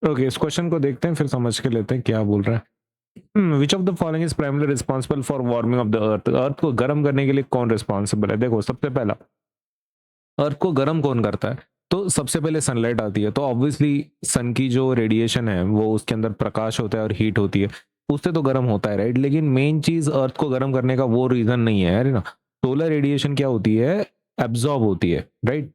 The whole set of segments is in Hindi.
ओके, इस क्वेश्चन को देखते हैं फिर समझ के लेते हैं क्या बोल रहा है। Which of the following is primary responsible for warming of the earth? Earth को गर्म करने के लिए कौन रिस्पॉन्सिबल है? देखो, सबसे पहला, अर्थ को गर्म कौन करता है? तो सबसे पहले सनलाइट आती है, तो ऑब्वियसली सन की जो रेडिएशन है वो उसके अंदर प्रकाश होता है और हीट होती है, उससे तो गर्म होता है, राइट। लेकिन मेन चीज अर्थ को गर्म करने का वो रीजन नहीं है, है ना। सोलर रेडिएशन क्या होती है? एब्जॉर्ब होती है, राइट।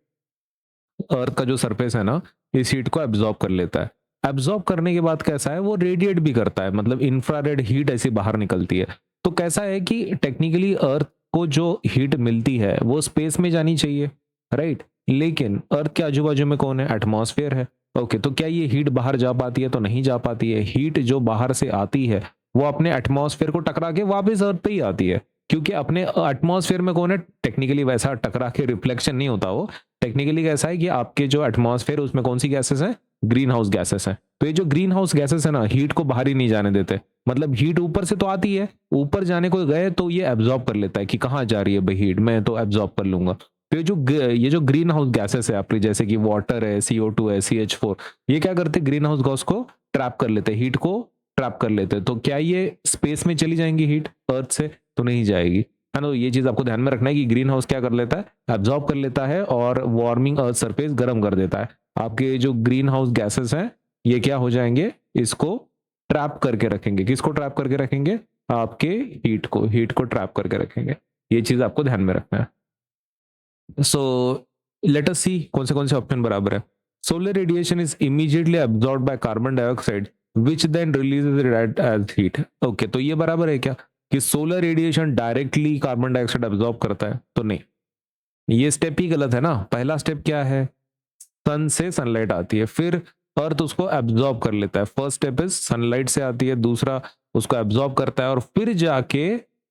अर्थ का जो सरफेस है ना, इस हीट को एब्जॉर्ब कर लेता है। एब्जॉर्ब करने के बाद कैसा है, वो रेडिएट भी करता है, मतलब इंफ्रारेड हीट ऐसी बाहर निकलती है। तो कैसा है कि टेक्निकली अर्थ को जो हीट मिलती है वो स्पेस में जानी चाहिए, राइट। लेकिन अर्थ के आजू बाजू में कौन है? एटमॉस्फेयर है। ओके, तो क्या ये हीट बाहर जा पाती है? तो नहीं जा पाती है। हीट जो बाहर से आती है वो अपने एटमॉस्फेयर को टकरा के वापस अर्थ पे ही आती है, क्योंकि अपने एटमॉस्फेयर में कौन है? टेक्निकली वैसा टकरा के रिफ्लेक्शन नहीं होता वो। टेक्निकली कैसा है कि आपके जो एटमॉस्फेयर उसमें कौन सी गैसेस हैं? ग्रीन हाउस गैसेस हैं। तो ये जो ग्रीन हाउस गैसेस है ना, हीट को बाहर ही नहीं जाने देते। मतलब हीट ऊपर से तो आती है, ऊपर जाने को गए तो ये एब्जॉर्ब कर लेता है कि कहाँ जा रही है भाई हीट, मैं तो एब्जॉर्ब कर लूंगा। तो ये जो ग्रीन हाउस गैसेस है आपकी, जैसे कि वाटर है, CO2 है, CH4, ये क्या करते हैं? ग्रीन हाउस गैस को ट्रैप कर लेते हैं, हीट को ट्रैप कर लेते हैं। तो क्या ये स्पेस में चली जाएंगी हीट अर्थ से? तो नहीं जाएगी, है ना। ये चीज आपको ध्यान में रखना है कि ग्रीन हाउस क्या कर लेता है? एब्जॉर्ब कर लेता है और वार्मिंग अर्थ सरफेस गर्म कर देता है। आपके जो ग्रीन हाउस गैसेस हैं ये क्या हो जाएंगे? इसको ट्रैप करके रखेंगे। किसको ट्रैप करके रखेंगे? आपके हीट को ट्रैप करके रखेंगे। ये चीज आपको ध्यान में रखना है। सो लेट अस सी कौन से ऑप्शन बराबर है। Solar radiation is immediately absorb by carbon dioxide which then releases it as heat. Okay, तो ये बराबर है क्या कि solar radiation directly carbon dioxide absorb करता है? तो नहीं, ये स्टेप ही गलत है ना। पहला स्टेप क्या है? सन से सनलाइट आती है, फिर अर्थ उसको एब्जॉर्ब कर लेता है। फर्स्ट स्टेप इज सनलाइट से आती है, दूसरा उसको एब्जॉर्ब करता है और फिर जाके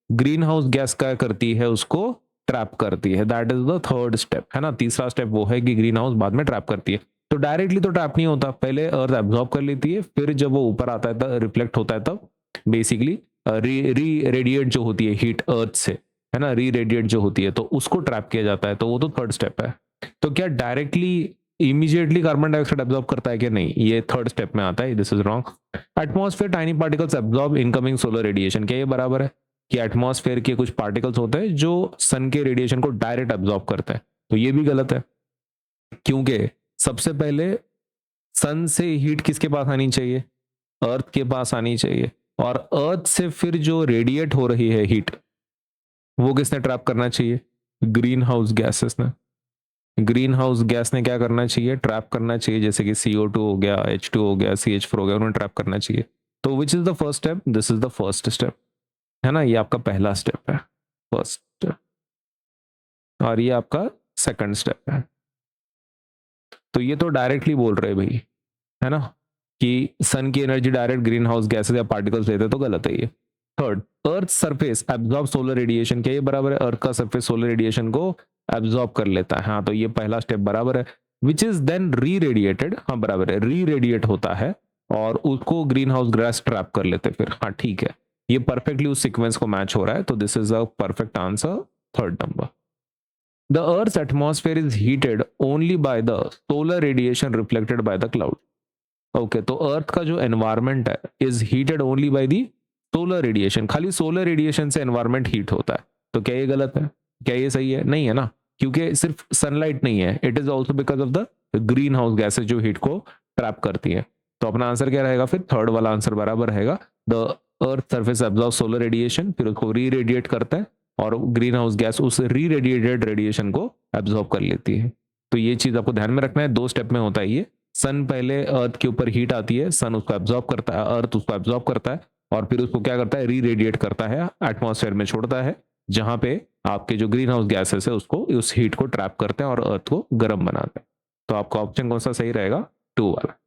ग्रीन हाउस गैस क्या करती है? उसको ट्रैप करती है। That is the third step, है ना। तीसरा स्टेप वो है कि ग्रीन हाउस बाद में ट्रैप करती है। तो डायरेक्टली तो ट्रैप नहीं होता, पहले अर्थ एब्जॉर्ब कर लेती है, फिर जब वो ऊपर आता है तब रिफ्लेक्ट होता है, तब बेसिकली री रेडिएट जो होती है हीट अर्थ से, है ना, री रेडिएट जो होती है, तो उसको ट्रैप किया जाता है। तो वो तो थर्ड स्टेप है। तो क्या directly immediately carbon dioxide absorb करता है कि नहीं? ये थर्ड स्टेप में आता है। This is wrong. Atmosphere tiny particles absorb incoming solar radiation, क्या ये बराबर है कि एटमॉस्फेयर के कुछ पार्टिकल्स होते हैं जो सन के रेडिएशन को डायरेक्ट एब्जॉर्ब करते हैं? तो ये भी गलत है, क्योंकि सबसे पहले सन से हीट किसके पास आनी चाहिए? अर्थ के पास आनी चाहिए। और अर्थ से फिर जो रेडिएट हो रही है हीट, वो किसने ट्रैप करना चाहिए? ग्रीन हाउस गैसेस ने। ग्रीन हाउस गैस ने क्या करना चाहिए? ट्रैप करना चाहिए, जैसे कि CO2 हो गया, H2 हो गया, CH4 हो गया, उन्हें ट्रैप करना चाहिए। तो which is the first step? This is the first step, है ना। ये आपका पहला स्टेप है, फर्स्ट स्टेप, और ये आपका सेकंड स्टेप है। तो ये तो डायरेक्टली बोल रहे भाई, है ना, कि सन की energy direct green house gases या पार्टिकल्स लेते, तो गलत है ये। Third, earth surface absorb solar radiation, क्या ये बराबर है? अर्थ का सरफेस सोलर रेडिएशन को एब्जॉर्ब कर लेता है, हाँ, तो ये पहला स्टेप बराबर है। विच इज देन री रेडिएटेड, हाँ बराबर है, री रेडिएट होता है और उसको ग्रीन हाउस गैस ट्रैप कर लेते फिर, हाँ ठीक है। ये परफेक्टली उस सीक्वेंस को मैच हो रहा है, तो this is a perfect answer, third number. The Earth's atmosphere is heated only by the solar radiation reflected by the cloud. Okay, तो अर्थ का जो एनवायरमेंट है is heated only by the solar radiation. खाली सोलर रेडिएशन से एनवायरमेंट हीट होता है। तो क्या ये गलत है? क्या ये सही है? नहीं है ना, क्योंकि सिर्फ सनलाइट नहीं है, it is also because of the green house gases जो हीट को ट्रैप करती है। तो अपना आंसर क्या रहेगा फिर? थर्ड वाला आंसर बराबर रहेगा। The earth surface absorb solar radiation, फिर उसको री रेडिएट करता है और ग्रीन हाउस गैस उस री रेडिएटेड रेडिएशन को एब्जॉर्ब कर लेती है। तो ये चीज आपको ध्यान में रखना है, दो स्टेप में होता है ये। सन पहले अर्थ के ऊपर हीट आती है, सन उसको एब्जॉर्ब करता है, अर्थ उसको एब्जॉर्ब करता है और फिर उसको क्या करता है? री रेडिएट करता है, एटमॉस्फेयर में छोड़ता है, जहां पे आपके जो ग्रीन हाउस गैसेस है उसको उस हीट को ट्रैप करते हैं और अर्थ को गर्म बनाते हैं। तो आपका ऑप्शन कौन सा सही रहेगा? 2 वाला।